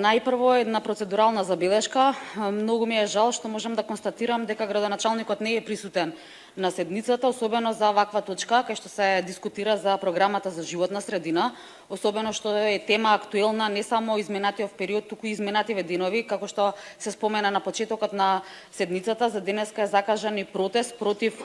Најпрво една процедурална забелешка. Многу ми е жал што можам да констатирам дека градоначалникот не е присутен на седницата, особено за ваква точка, кај што се дискутира за програмата за животна средина, особено што е тема актуелна не само изминатиот период, туку и изминативе денови, како што се спомена на почетокот на седницата. За денеска е закажан и протест против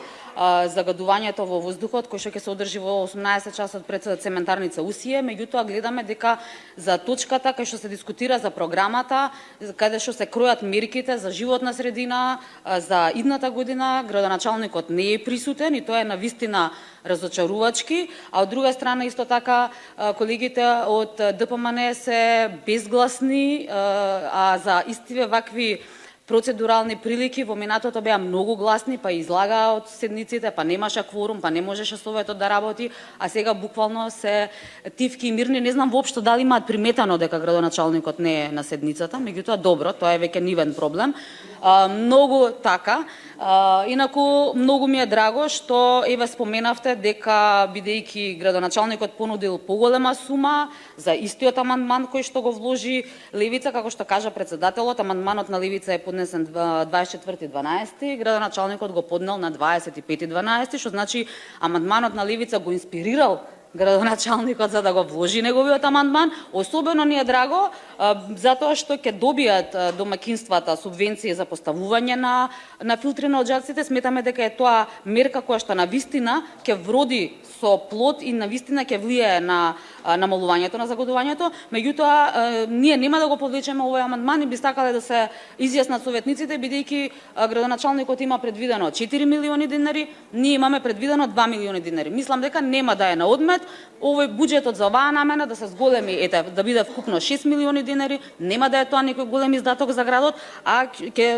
загадувањето во воздухот, кој што ќе се одржи во 18 часот пред цементарница Усие. Меѓутоа гледаме дека за точката кај што се дискутира за програмата, каде што се кројат мерките за животна средина за идната година, градоначалникот не е присутен и тоа е навистина разочарувачки, а од друга страна исто така колегите од ДПМН се безгласни, а за истиве вакви процедурални прилики во минатото беа многу гласни, па излагаа од седниците, па немаше кворум, па не можеше Советот да работи, а сега буквално се тивки и мирни. Не знам воопшто дали имаат приметано дека градоначалникот не е на седницата, меѓутоа добро, тоа е веќе нивен проблем. Многу така. Инаку многу ми е драго што еве споменавте дека бидејќи градоначалникот понудил поголема сума за истиот амандман кој што го вложи Левица, како што кажа председателот, амандманот на Левица е поднесен 24.12, градоначалникот го поднел на 25.12, што значи амандманот на Левица го инспирирал градоначалникот за да го вложи неговиот амандман. Особено ни е драго затоа што ќе добијат домаќинствата субвенции за поставување на филтри на оджаците. Сметаме дека е тоа мерка која што навистина ќе вроди со плод и навистина ќе влијае на намалувањето на загадувањето. Меѓутоа ние нема да го повлечеме овој амандман и би сакале да се изјаснат советниците, бидејќи градоначалникот има предвидено 4 милиони динари, ние имаме предвидено 2 милиони динари. Мислам дека нема да е на одмет овој буџетот за оваа намена да се зголеми, да биде вкупно 6 милиони динари, нема да е тоа некој голем издаток за градот, а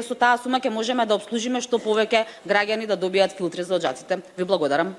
со таа сума ќе можеме да обслужиме што повеќе граѓани да добијат филтри за оджаците. Ви благодарам.